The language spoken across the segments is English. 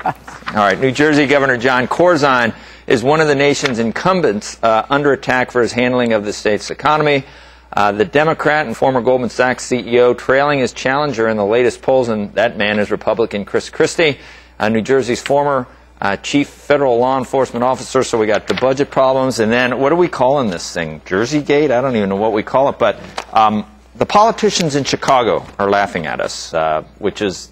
All right, New Jersey Governor Jon Corzine is one of the nation's incumbents under attack for his handling of the state's economy. The Democrat and former Goldman Sachs CEO trailing his challenger in the latest polls, and that man is Republican Christie, New Jersey's former chief federal law enforcement officer. So we got the budget problems, and then what are we calling this thing? Jersey Gate? I don't even know what we call it, but the politicians in Chicago are laughing at us, which is,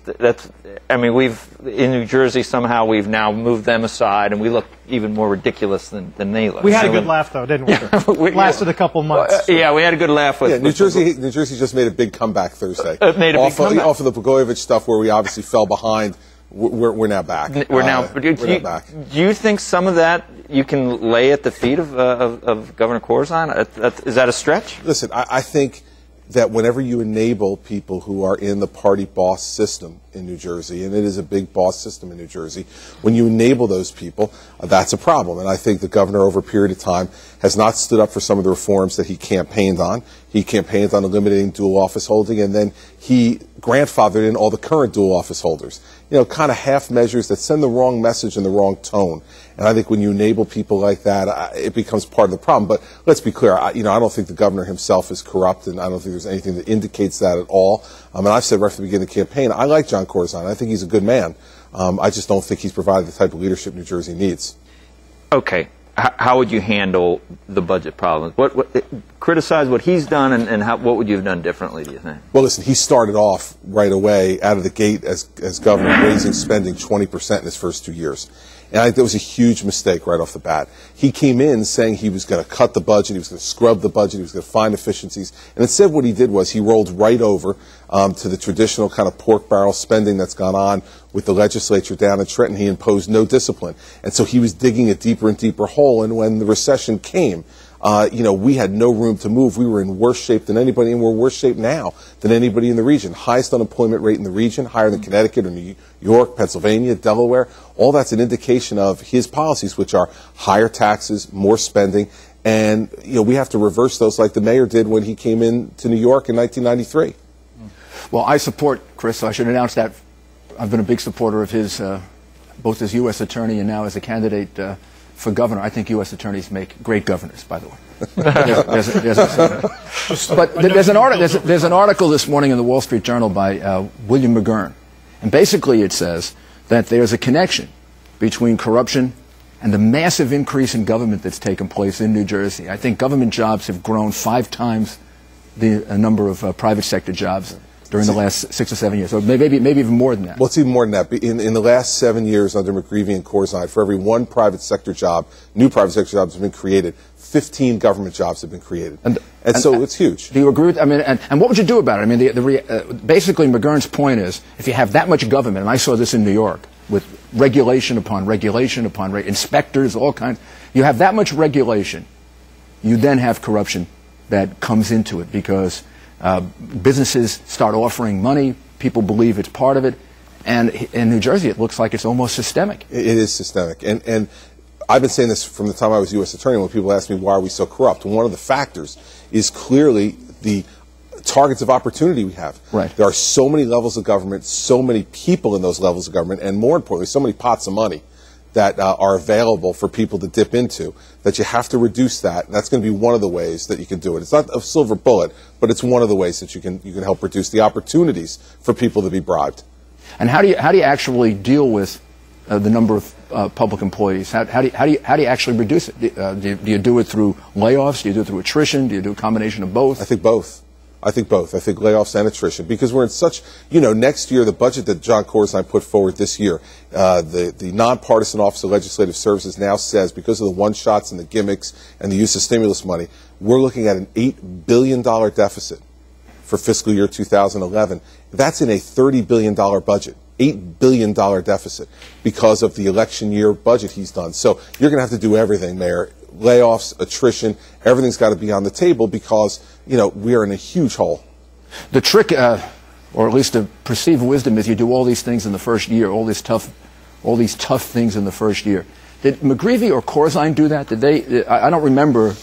I mean, in New Jersey, somehow we've now moved them aside, and we look even more ridiculous than they look. We had a good laugh, though, didn't we? It lasted a couple months. Yeah, we had a good laugh with New Jersey just made a big comeback Thursday. Made a big comeback. Off of the Blagojevich stuff where we obviously fell behind. We're now back. We're now back. Do you think some of that you can lay at the feet of Governor Corzine? Is that a stretch? Listen, I think that whenever you enable people who are in the party boss system in New Jersey, and it is a big boss system in New Jersey, when you enable those people, that's a problem. And I think the governor over a period of time has not stood up for some of the reforms that he campaigned on. He campaigned on eliminating dual office holding, and then he grandfathered in all the current dual office holders. You know, kind of half measures that send the wrong message and the wrong tone. And I think when you enable people like that, it becomes part of the problem. But let's be clear, I don't think the governor himself is corrupt, and I don't think there's anything that indicates that at all. And I've said right from the beginning of the campaign, I like Jon Corzine. I think he's a good man. I just don't think he's provided the type of leadership New Jersey needs. Okay. How would you handle the budget problems? Criticize what he's done, and what would you have done differently, do you think? Well, listen, he started off right away out of the gate as governor, raising spending 20% in his first 2 years. And I think that was a huge mistake right off the bat. He came in saying he was going to cut the budget, he was going to scrub the budget, he was going to find efficiencies. And instead what he did was he rolled right over to the traditional kind of pork barrel spending that's gone on with the legislature down in Trenton. He imposed no discipline. And so he was digging a deeper and deeper hole. And when the recession came, we had no room to move. We were in worse shape than anybody, and we're worse shape now than anybody in the region. Highest unemployment rate in the region, higher than Connecticut or New York, Pennsylvania, Delaware. All that's an indication of his policies, which are higher taxes, more spending, and we have to reverse those like the mayor did when he came into New York in 1993. Well, I support Chris. I should announce that I've been a big supporter of his, both as U.S. attorney and now as a candidate for governor. I think U.S. attorneys make great governors, by the way. There's an article this morning in the Wall Street Journal by William McGurn. And basically it says that there's a connection between corruption and the massive increase in government that's taken place in New Jersey. I think government jobs have grown 5 times the number of private sector jobs during the last 6 or 7 years, or maybe even more than that. Well, it's even more than that. In the last 7 years under McGreevey and Corzine, for every one private sector job, new private sector jobs have been created, 15 government jobs have been created. And so it's huge. Do you agree with, and what would you do about it? I mean, basically McGurn's point is, if you have that much government, and I saw this in New York, with regulation upon regulation upon inspectors, all kinds, you have that much regulation, you then have corruption that comes into it, because businesses start offering money, people believe it's part of it, and in New Jersey it looks like it's almost systemic. It is systemic, and I've been saying this from the time I was U.S. attorney when people ask me why are we so corrupt. And one of the factors is clearly the targets of opportunity we have. Right. There are so many levels of government, so many people in those levels of government, and more importantly, so many pots of money that are available for people to dip into, that you have to reduce that. And that's going to be one of the ways that you can do it. It's not a silver bullet, but it's one of the ways that you can help reduce the opportunities for people to be bribed. And how do you actually deal with the number of public employees? How do you actually reduce it? Do you do it through layoffs? Do you do it through attrition? Do you do a combination of both? I think both. I think layoffs and attrition, because we're in such, next year, the budget that Jon Corzine put forward this year, the nonpartisan Office of Legislative Services now says, because of the one-shots and the gimmicks and the use of stimulus money, we're looking at an $8 billion deficit for fiscal year 2011. That's in a $30 billion budget. $8 billion deficit because of the election year budget he's done. So you're going to have to do everything, Mayor. Layoffs, attrition, everything's got to be on the table, because, we are in a huge hole. The trick, or at least the perceived wisdom, is you do all these things in the first year, all these tough things in the first year. Did McGreevey or Corzine do that? Did they? I don't remember.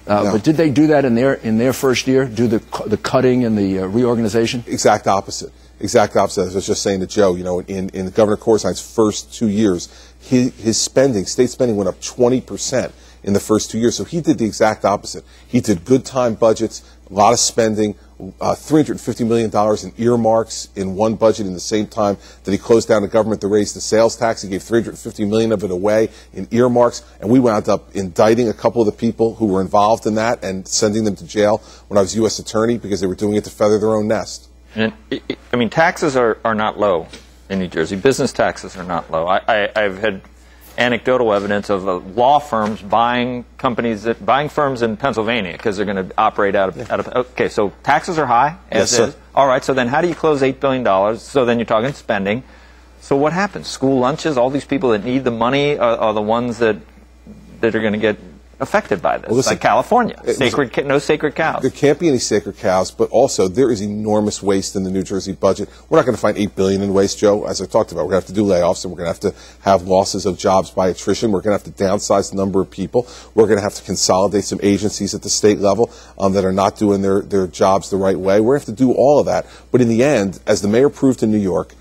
No. But did they do that in their first year? Do the cutting and the reorganization? Exact opposite. exact opposite. As I was just saying to Joe, in Governor Corzine's first 2 years, his spending, state spending, went up 20% in the first 2 years. So he did the exact opposite. He did good time budgets, a lot of spending, $350 million in earmarks in one budget in the same time that he closed down the government to raise the sales tax. He gave $350 million of it away in earmarks, and we wound up indicting a couple of the people who were involved in that and sending them to jail when I was U.S. Attorney because they were doing it to feather their own nest. And, I mean, taxes are not low in New Jersey. Business taxes are not low. I've had anecdotal evidence of law firms buying firms in Pennsylvania because they're going to operate out of. Okay, so taxes are high. Yes, sir. All right. So then, how do you close $8 billion? So then you're talking spending. So what happens? School lunches. All these people that need the money are the ones that are going to get affected by this, like California. No sacred cows. There can't be any sacred cows, but also there is enormous waste in the New Jersey budget. We're not going to find $8 billion in waste, Joe, as I talked about. We're going to have to do layoffs, and we're going to have to have losses of jobs by attrition. We're going to have to downsize the number of people. We're going to have to consolidate some agencies at the state level that are not doing their jobs the right way. We're going to have to do all of that. But in the end, as the mayor proved in New York,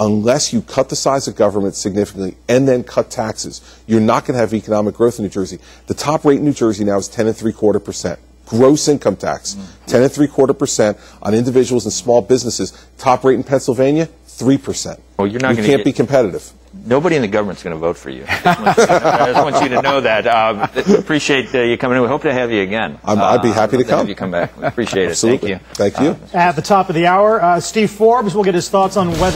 unless you cut the size of government significantly and then cut taxes, you're not going to have economic growth in New Jersey. The top rate in New Jersey now is 10.75%. Gross income tax, 10.75% on individuals and small businesses. Top rate in Pennsylvania, 3%. Well, you're not. You can't be competitive. Nobody in the government's going to vote for you. I just want you to know that. Appreciate you coming in. We hope to have you again. I'd be happy to come. Have you come back. We appreciate it. Absolutely. Thank you. Thank you. At the top of the hour, Steve Forbes will get his thoughts on whether